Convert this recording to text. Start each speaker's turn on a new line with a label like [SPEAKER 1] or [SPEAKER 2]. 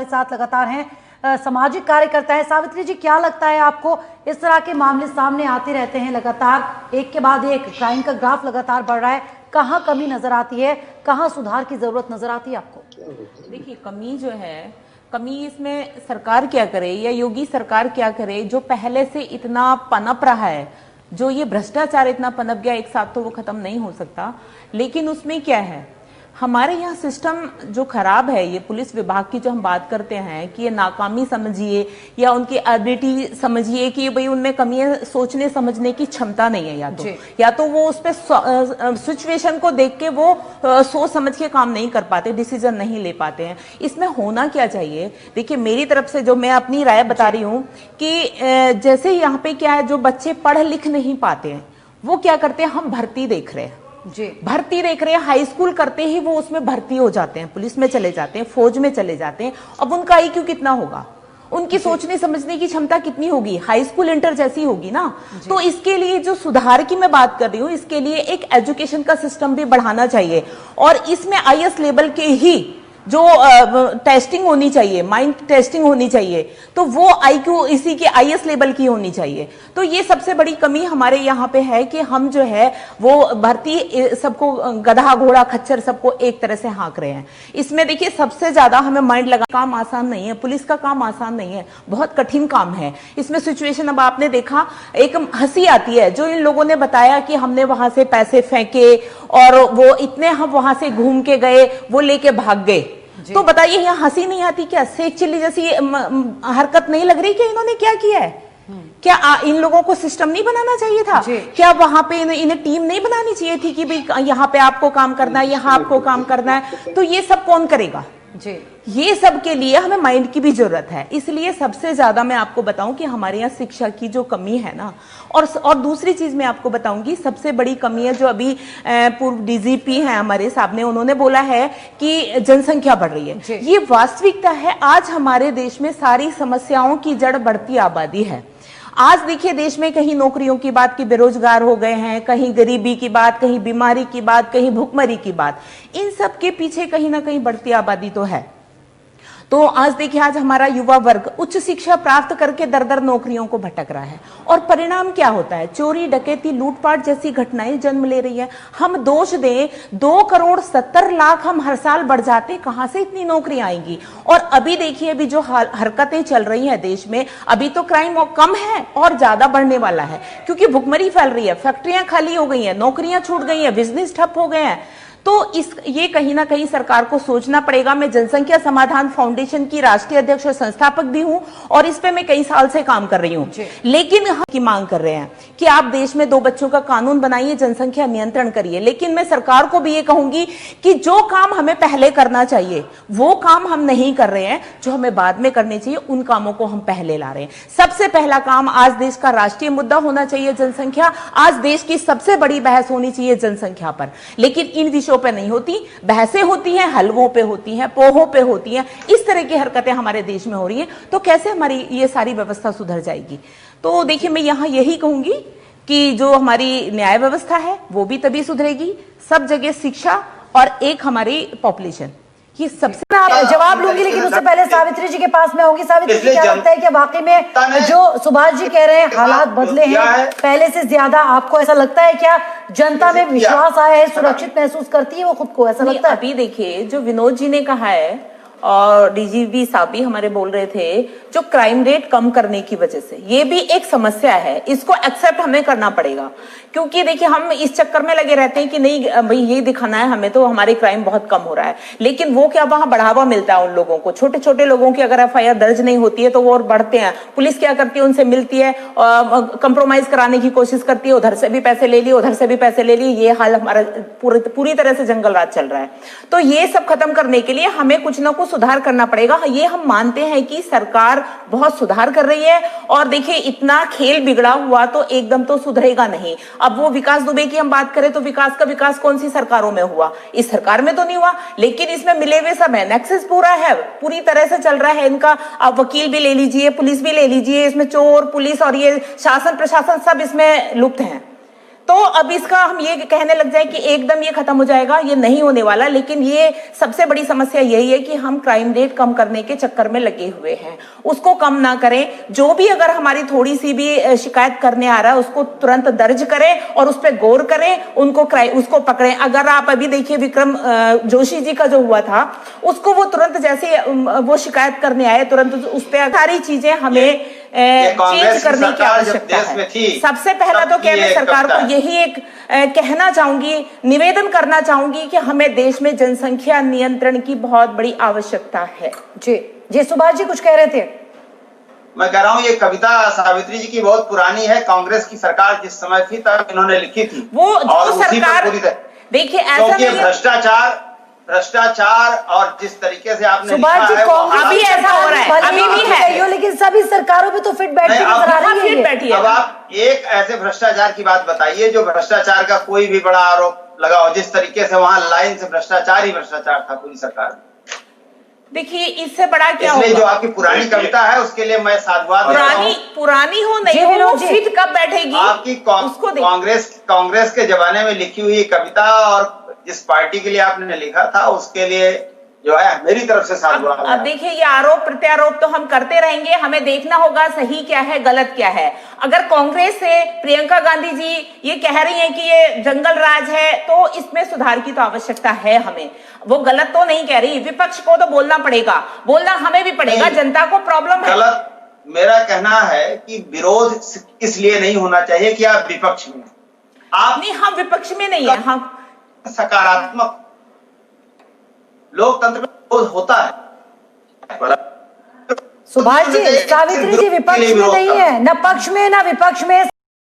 [SPEAKER 1] साथ लगातार हैं, सामाजिक कार्यकर्ता है। सावित्री जी, क्या लगता है आपको, इस तरह के मामले सामने आते रहते हैं लगातार, एक के बाद एक क्राइम का ग्राफ लगातार बढ़ रहा है, कहाँ कमी नजर आती है, कहाँ सुधार की जरूरत नजर आती है आपको?
[SPEAKER 2] देखिए, कमी जो है, कमी इसमें सरकार क्या करे या योगी सरकार क्या करे, जो पहले से इतना पनप रहा है, जो ये भ्रष्टाचार इतना पनप गया, एक साथ तो वो खत्म नहीं हो सकता। लेकिन उसमें क्या है, हमारे यहाँ सिस्टम जो खराब है, ये पुलिस विभाग की जो हम बात करते हैं कि ये नाकामी समझिए या उनकी एबिलिटी समझिए कि भाई उनमें कमी है, सोचने समझने की क्षमता नहीं है, या तो वो उस पर सिचुएशन को देख के वो सोच समझ के काम नहीं कर पाते, डिसीजन नहीं ले पाते हैं। इसमें होना क्या चाहिए, देखिए मेरी तरफ से जो मैं अपनी राय बता रही हूँ कि जैसे यहाँ पे क्या है, जो बच्चे पढ़ लिख नहीं पाते हैं वो क्या करते हैं, हम भर्ती देख रहे हैं भर्ती देख रहे हैं, हाई स्कूल करते ही वो उसमें भर्ती हो जाते हैं, पुलिस में चले जाते हैं, फौज में चले जाते हैं। अब उनका IQ कितना होगा, उनकी सोचने समझने की क्षमता कितनी होगी, हाई स्कूल इंटर जैसी होगी ना। तो इसके लिए जो सुधार की मैं बात कर रही हूँ, इसके लिए एक एजुकेशन का सिस्टम भी बढ़ाना चाहिए और इसमें IS लेवल के ही जो टेस्टिंग होनी चाहिए, माइंड टेस्टिंग होनी चाहिए, तो वो IQ इसी के IS लेवल की होनी चाहिए। तो ये सबसे बड़ी कमी हमारे यहाँ पे है कि हम जो है वो भर्ती सबको गधा घोड़ा खच्चर सबको एक तरह से हाँक रहे हैं। इसमें देखिए सबसे ज्यादा हमें माइंड लगा, काम आसान नहीं है, पुलिस का काम आसान नहीं है, बहुत कठिन काम है। इसमें सिचुएशन अब आपने देखा, एक हंसी आती है जो इन लोगों ने बताया कि हमने वहां से पैसे फेंके और वो इतने हम वहां से घूम के गए, वो लेके भाग गए। तो बताइए, यहाँ हंसी नहीं आती क्या? सेक चिल्ली जैसी हरकत नहीं लग रही कि इन्होंने क्या किया है? क्या इन लोगों को सिस्टम नहीं बनाना चाहिए था? क्या वहां पे इन्हें टीम नहीं बनानी चाहिए थी कि भाई यहाँ पे आपको काम करना है, यहाँ आपको काम करना है? तो ये सब कौन करेगा जी? ये सब के लिए हमें माइंड की भी जरूरत है। इसलिए सबसे ज्यादा मैं आपको बताऊं कि हमारे यहाँ शिक्षा की जो कमी है ना, और दूसरी चीज मैं आपको बताऊंगी, सबसे बड़ी कमी है जो अभी पूर्व DGP हैं हमारे साहब ने, उन्होंने बोला है कि जनसंख्या बढ़ रही है। ये वास्तविकता है। आज हमारे देश में सारी समस्याओं की जड़ बढ़ती आबादी है। आज देखिए देश में कहीं नौकरियों की बात, की बेरोजगार हो गए हैं, कहीं गरीबी की बात, कहीं बीमारी की बात, कहीं भुखमरी की बात। इन सब के पीछे कहीं ना कहीं बढ़ती आबादी तो है। तो आज देखिए, आज हमारा युवा वर्ग उच्च शिक्षा प्राप्त करके दर दर नौकरियों को भटक रहा है और परिणाम क्या होता है? चोरी डकैती लूटपाट जैसी घटनाएं जन्म ले रही है। हम दोष दें 2,70,00,000 हम हर साल बढ़ जाते, कहां से इतनी नौकरी आएंगी? और अभी देखिए, अभी जो हरकतें चल रही है देश में, अभी तो क्राइम कम है और ज्यादा बढ़ने वाला है, क्योंकि भुखमरी फैल रही है, फैक्ट्रियां खाली हो गई हैं, नौकरियां छूट गई हैं, बिजनेस ठप हो गए हैं। तो ये कहीं ना कहीं सरकार को सोचना पड़ेगा। मैं जनसंख्या समाधान फाउंडेशन की राष्ट्रीय अध्यक्ष और संस्थापक भी हूं और इस पे मैं कई साल से काम कर रही हूं। लेकिन हम की मांग कर रहे हैं कि आप देश में 2 बच्चों का कानून बनाइए, जनसंख्या नियंत्रण करिए। लेकिन मैं सरकार को भी ये कहूंगी कि जो काम हमें पहले करना चाहिए वो काम हम नहीं कर रहे हैं, जो हमें बाद में करने चाहिए उन कामों को हम पहले ला रहे हैं। सबसे पहला काम, आज देश का राष्ट्रीय मुद्दा होना चाहिए जनसंख्या। आज देश की सबसे बड़ी बहस होनी चाहिए जनसंख्या पर, लेकिन इन विषयों पे नहीं होती। बहसें होती हैं, हलवों पे होती हैं, पोहों पे होती हैं। इस तरह की हरकतें हमारे देश में हो रही हैं, तो कैसे हमारी ये सारी व्यवस्था सुधर जाएगी? तो देखिए, मैं यहां यही कहूंगी कि जो हमारी न्याय व्यवस्था है वो भी तभी सुधरेगी, सब जगह शिक्षा और एक हमारी पॉपुलेशन, ये सबसे।
[SPEAKER 1] मैं आप जवाब लूंगी, लेकिन उससे पहले सावित्री जी के पास में होगी। सावित्री जी, क्या लगता है कि वाकई में जो सुभाष जी कह रहे हैं, हालात बदले हैं पहले से ज्यादा? आपको ऐसा लगता है क्या जनता में विश्वास आया है, सुरक्षित महसूस करती है वो खुद को, ऐसा लगता है?
[SPEAKER 2] अभी देखिए, जो विनोद जी ने कहा है और DGP साहब भी हमारे बोल रहे थे, जो क्राइम रेट कम करने की वजह से, ये भी एक समस्या है, इसको एक्सेप्ट हमें करना पड़ेगा। क्योंकि देखिए, हम इस चक्कर में लगे रहते हैं कि नहीं भाई ये दिखाना है हमें तो हमारे क्राइम बहुत कम हो रहा है, लेकिन वो क्या, वहां बढ़ावा मिलता है उन लोगों को। छोटे छोटे लोगों की अगर FIR दर्ज नहीं होती है तो वो और बढ़ते हैं। पुलिस क्या करती है, उनसे मिलती है, कंप्रोमाइज कराने की कोशिश करती है, उधर से भी पैसे ले लिए, उधर से भी पैसे ले लिए। ये हाल हमारा पूरी तरह से जंगल राज चल रहा है। तो ये सब खत्म करने के लिए हमें कुछ ना कुछ सुधार करना पड़ेगा। ये हम मानते हैं कि सरकार बहुत सुधार कर रही है, और देखिए इतना खेल बिगड़ा हुआ तो एकदम तो सुधरेगा नहीं। अब वो विकास दुबे की हम बात करें तो विकास का विकास कौन सी सरकारों में हुआ? इस सरकार में तो नहीं हुआ, लेकिन इसमें मिले हुए सब है, नेक्सस पूरा है, पूरी तरह से चल रहा है इनका। आप वकील भी ले लीजिए, पुलिस भी ले लीजिए, इसमें चोर पुलिस और ये शासन प्रशासन सब इसमें लुप्त हैं। तो अब इसका हम ये कहने लग जाए कि एकदम ये खत्म हो जाएगा, ये नहीं होने वाला। लेकिन ये सबसे बड़ी समस्या यही है कि हम क्राइम रेट कम करने के चक्कर में लगे हुए हैं, उसको कम ना करें। जो भी अगर हमारी थोड़ी सी भी शिकायत करने आ रहा है उसको तुरंत दर्ज करें और उस पर गौर करें, उसको पकड़ें। अगर आप अभी देखिए विक्रम जोशी जी का जो हुआ था, उसको वो तुरंत जैसे वो शिकायत करने आए तुरंत उस पर सारी चीजें हमें चेंज करने की आवश्यकता है। सबसे पहला तो क्या मैं सरकार को यही एक कहना चाहूंगी, निवेदन करना चाहूंगी कि हमें देश में जनसंख्या नियंत्रण की बहुत बड़ी आवश्यकता है।
[SPEAKER 1] जी सुभाष जी कुछ कह रहे थे।
[SPEAKER 3] मैं कह रहा हूँ ये कविता सावित्री जी की बहुत पुरानी है, कांग्रेस की सरकार जिस समय थी तब इन्होंने लिखी थी।
[SPEAKER 2] वो जो सरकार देखिए ऐसा
[SPEAKER 3] नहीं, भ्रष्टाचार और जिस तरीके से आपने
[SPEAKER 1] सुभाष जी
[SPEAKER 2] अभी ऐसा हो रहा है, अभी भी है,
[SPEAKER 1] लेकिन सभी सरकारों पे तो फिट बैठी नजर आ रही है।
[SPEAKER 3] अब आप एक ऐसे भ्रष्टाचार की बात बताइए जो भ्रष्टाचार का कोई भी बड़ा आरोप लगाओ, जिस तरीके से वहां लाइन से भ्रष्टाचार ही भ्रष्टाचार था पूरी सरकार में।
[SPEAKER 2] देखिए इससे बड़ा क्या होगा?
[SPEAKER 3] जो आपकी पुरानी कविता है उसके लिए मैं साधुवाद
[SPEAKER 2] पुरानी हो नहीं हो, फिट कब बैठेगी?
[SPEAKER 3] आपकी कांग्रेस के जमाने में लिखी हुई कविता और जिस पार्टी के लिए आपने लिखा था उसके लिए जो है मेरी तरफ से साधुवाद।
[SPEAKER 2] अब देखिए ये आरोप प्रत्यारोप तो हम करते रहेंगे, हमें देखना होगा सही क्या है गलत क्या है। अगर कांग्रेस से प्रियंका गांधी जी ये कह रही हैं कि ये जंगल राज है तो इसमें सुधार की तो आवश्यकता है हमें, वो गलत तो नहीं कह रही। विपक्ष को तो बोलना पड़ेगा, बोलना हमें भी पड़ेगा, जनता को प्रॉब्लम है।
[SPEAKER 3] गलत मेरा कहना है कि विरोध इसलिए नहीं होना चाहिए कि आप विपक्ष में आप
[SPEAKER 2] नहीं, हम विपक्ष में नहीं है, हम
[SPEAKER 3] सकारात्मक लोकतंत्र में विरोध होता है।
[SPEAKER 1] सुभाष जी सावित्री जी विपक्ष में नहीं है, न पक्ष में न विपक्ष में।